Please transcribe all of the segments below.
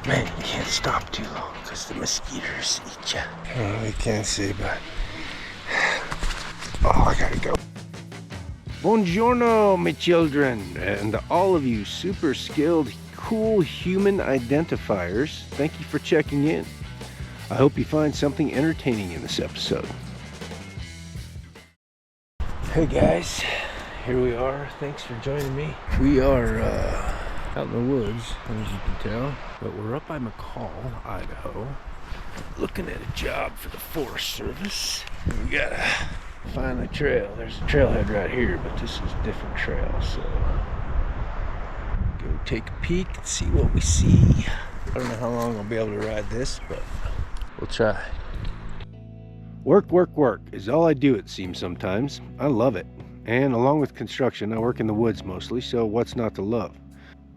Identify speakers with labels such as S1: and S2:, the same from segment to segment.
S1: Man, you can't stop too long because the mosquitoes eat you. Oh, we can't see, but... Oh, I gotta go. Buongiorno, my children, and all of you super skilled, cool human identifiers. Thank you for checking in. I hope you find something entertaining in this episode. Hey guys, here we are. Thanks for joining me. We are out in the woods, as you can tell, but we're up by McCall, Idaho, looking at a job for the Forest Service. We gotta find the trail. There's a trailhead right here, but this is a different trail, so go take a peek and see what we see. I don't know how long I'll be able to ride this, but we'll try. Work, work, work is all I do, it seems sometimes. I love it. And along with construction, I work in the woods mostly, so what's not to love?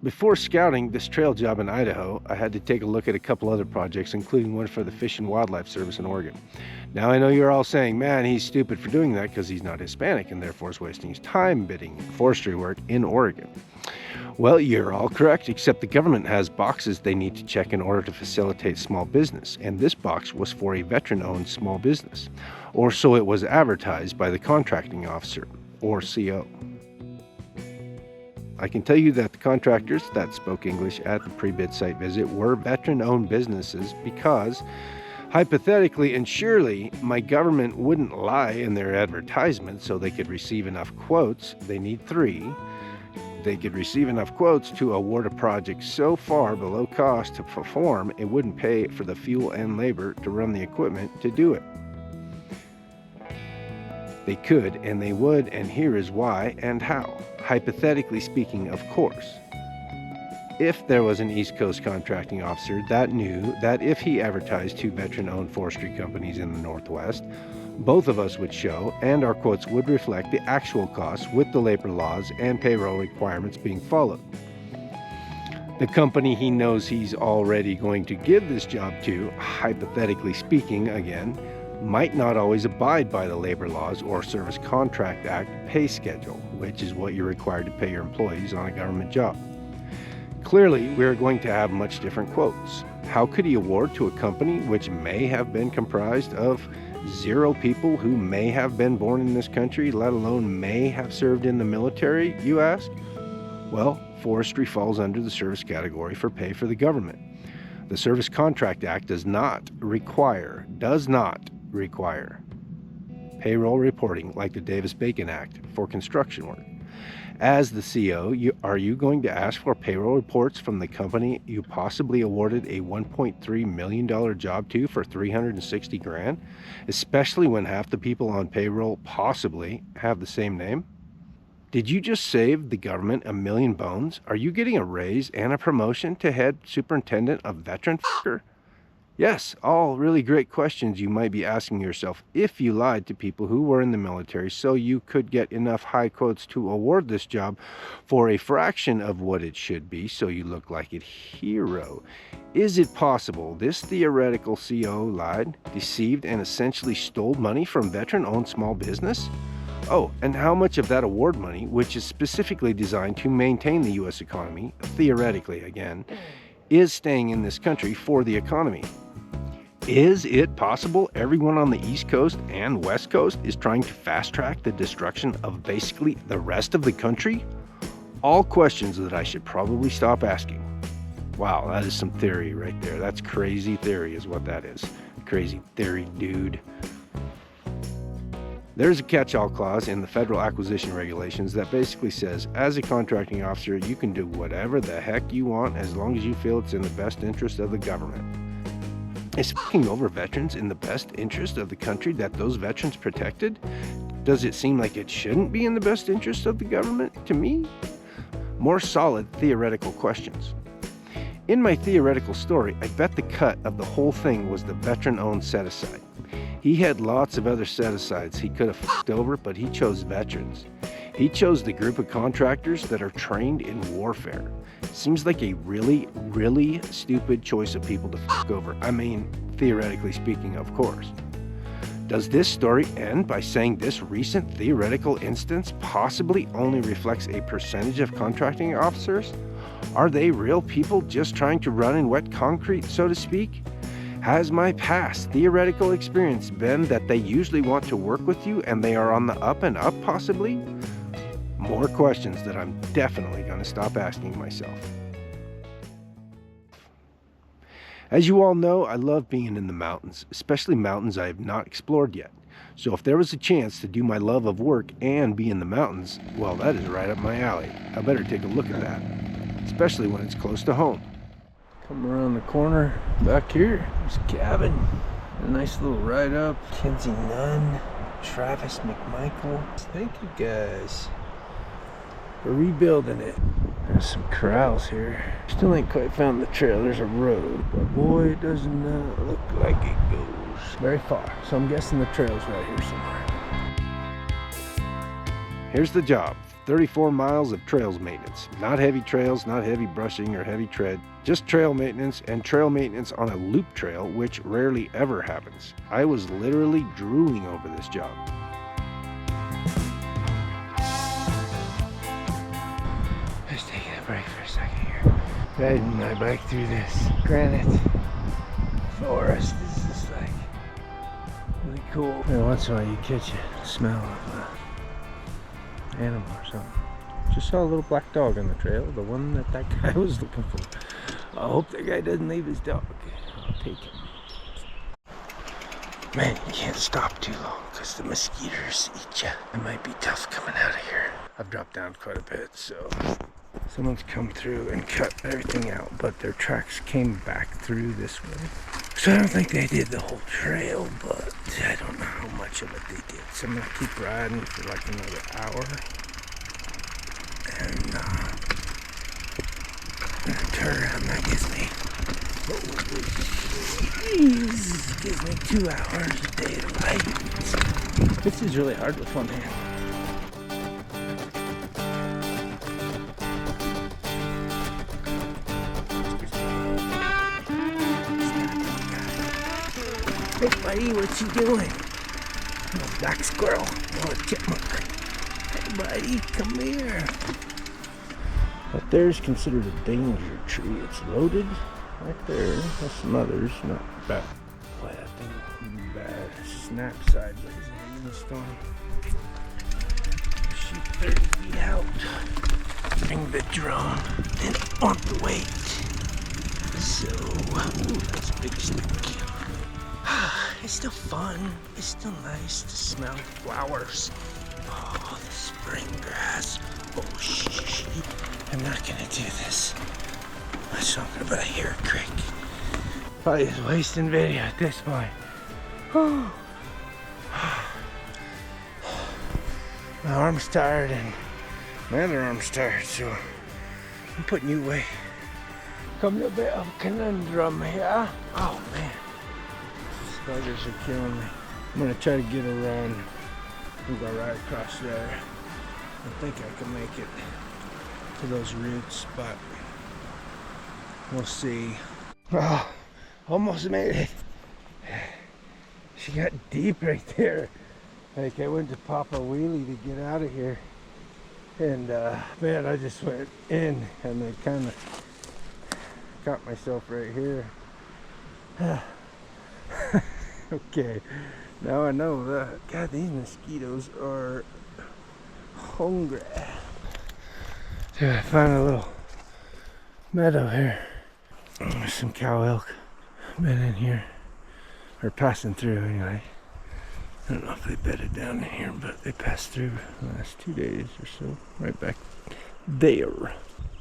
S1: Before scouting this trail job in Idaho, I had to take a look at a couple other projects, including one for the Fish and Wildlife Service in Oregon. Now I know you're all saying, man, he's stupid for doing that because he's not Hispanic and therefore is wasting his time bidding forestry work in Oregon. Well, you're all correct, except the government has boxes they need to check in order to facilitate small business, and this box was for a veteran-owned small business, or so it was advertised by the contracting officer, or CO. I can tell you that the contractors that spoke English at the pre-bid site visit were veteran-owned businesses because, hypothetically and surely, my government wouldn't lie in their advertisement so they could receive enough quotes. They need 3. They could receive enough quotes to award a project so far below cost to perform it wouldn't pay for the fuel and labor to run the equipment to do it. They could and they would, and here is why and how. Hypothetically speaking, of course. If there was an East Coast contracting officer that knew that if he advertised 2 veteran-owned forestry companies in the Northwest, both of us would show and our quotes would reflect the actual costs with the labor laws and payroll requirements being followed. The company he knows he's already going to give this job to, hypothetically speaking again, might not always abide by the labor laws or Service Contract Act pay schedule, which is what you're required to pay your employees on a government job. Clearly, we're going to have much different quotes. How could he award to a company which may have been comprised of 0 people who may have been born in this country, let alone may have served in the military, you ask? Well, forestry falls under the service category for pay for the government. The Service Contract Act does not require payroll reporting like the Davis-Bacon Act for construction work. As the CO, are you going to ask for payroll reports from the company you possibly awarded a $1.3 million job to for $360,000, especially when half the people on payroll possibly have the same name? Did you just save the government $1 million bones? Are you getting a raise and a promotion to head superintendent of veteran f***er? Yes, all really great questions you might be asking yourself if you lied to people who were in the military so you could get enough high quotes to award this job for a fraction of what it should be so you look like a hero. Is it possible this theoretical CO lied, deceived, and essentially stole money from veteran-owned small business? Oh, and how much of that award money, which is specifically designed to maintain the U.S. economy, theoretically again, is staying in this country for the economy? Is it possible everyone on the East Coast and West Coast is trying to fast-track the destruction of basically the rest of the country? All questions that I should probably stop asking. Wow, that is some theory right there. That's crazy theory is what that is. Crazy theory, dude. There's a catch-all clause in the federal acquisition regulations that basically says, as a contracting officer, you can do whatever the heck you want as long as you feel it's in the best interest of the government. Is f***ing over veterans in the best interest of the country that those veterans protected? Does it seem like it shouldn't be in the best interest of the government to me? More solid theoretical questions. In my theoretical story, I bet the cut of the whole thing was the veteran-owned set-aside. He had lots of other set-asides he could have f***ed over, but he chose veterans. He chose the group of contractors that are trained in warfare. Seems like a really, really stupid choice of people to f*** over. I mean, theoretically speaking, of course. Does this story end by saying this recent theoretical instance possibly only reflects a percentage of contracting officers? Are they real people just trying to run in wet concrete, so to speak? Has my past theoretical experience been that they usually want to work with you and they are on the up and up possibly? More questions that I'm definitely going to stop asking myself. As you all know, I love being in the mountains, especially mountains I have not explored yet. So if there was a chance to do my love of work and be in the mountains, well, that is right up my alley. I better take a look at that, especially when it's close to home.
S2: Come around the corner back here, there's a cabin. A nice little ride up. Kenzie Nunn, Travis McMichael. Thank you guys for rebuilding it. There's some corrals here. Still ain't quite found the trail. There's a road, but boy, it does not look like it goes very far. So I'm guessing the trail's right here somewhere.
S1: Here's the job. 34 miles of trails maintenance. Not heavy trails, not heavy brushing or heavy tread. Just trail maintenance, and trail maintenance on a loop trail, which rarely ever happens. I was literally drooling over this job.
S2: Just taking a break for a second here. Riding my bike through this granite forest. This is like really cool. Every once in a while you catch a smell of animal or something. Just saw a little black dog on the trail, the one that guy was looking for. I hope that guy doesn't leave his dog. I'll take him. Man, you can't stop too long because the mosquitoes eat you. It might be tough coming out of here. I've dropped down quite a bit, so someone's come through and cut everything out, but their tracks came back through this way. So I don't think they did the whole trail, but I don't know how much of it they did. So I'm gonna keep riding for like another hour. And turn around, that gives me, gives me 2 hours a day to ride. This is really hard with one hand. Hey buddy, what you doing? I'm a black squirrel, or a chipmunk. Hey buddy, come here. That there's considered a danger tree. It's loaded right there. There's some others, not bad. Boy, that thing is bad. Snap sideways in the stone. Shoot 30 feet out. Bring the drone. Didn't want the weight. So, ooh, that's a big stick. It's still fun. It's still nice to smell flowers. Oh, the spring grass. Oh, shh. I'm not gonna do this. I'm talking about here, crick. Probably just wasting video at this point. My arm's tired and my other arm's tired, so I'm putting you away. Come to a bit of a conundrum here. Oh man. Buggers are killing me. I'm gonna try to get around and go right across there. I think I can make it to those roots, but we'll see. Oh, almost made it. She got deep right there. Like I went to pop a wheelie to get out of here, and man, I just went in and I kind of caught myself right here. Okay, now I know that. God, these mosquitoes are hungry. So I found a little meadow here. There's some cow elk been in here, or passing through anyway. I don't know if they bedded down in here, but they passed through the last 2 days or so. Right back there.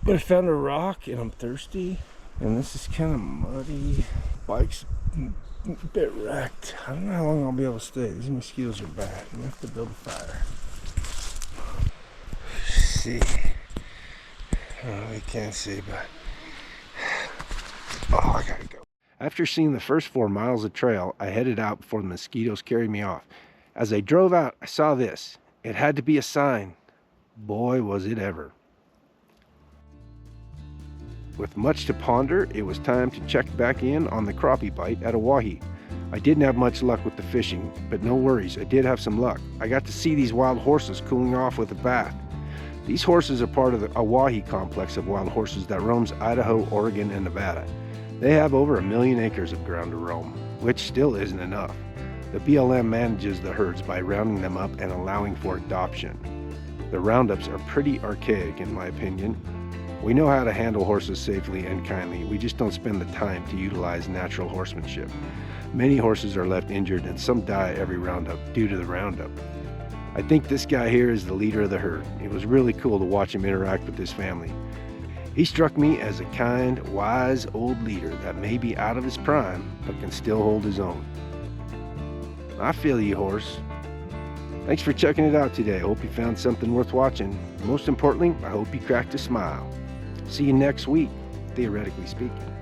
S2: But I found a rock and I'm thirsty, and this is kind of muddy. Bike's a bit wrecked. I don't know how long I'll be able to stay. These mosquitoes are bad. I'm gonna have to build a fire. See. We can't see, but oh, I gotta go.
S1: After seeing the first 4 miles of trail, I headed out before the mosquitoes carried me off. As I drove out, I saw this. It had to be a sign. Boy, was it ever. With much to ponder, it was time to check back in on the crappie bite at Owyhee. I didn't have much luck with the fishing, but no worries, I did have some luck. I got to see these wild horses cooling off with a bath. These horses are part of the Owyhee complex of wild horses that roams Idaho, Oregon, and Nevada. They have over 1 million acres of ground to roam, which still isn't enough. The BLM manages the herds by rounding them up and allowing for adoption. The roundups are pretty archaic in my opinion. We know how to handle horses safely and kindly, we just don't spend the time to utilize natural horsemanship. Many horses are left injured and some die every roundup due to the roundup. I think this guy here is the leader of the herd. It was really cool to watch him interact with his family. He struck me as a kind, wise old leader that may be out of his prime, but can still hold his own. I feel you, horse. Thanks for checking it out today. I hope you found something worth watching. Most importantly, I hope you cracked a smile. See you next week, theoretically speaking.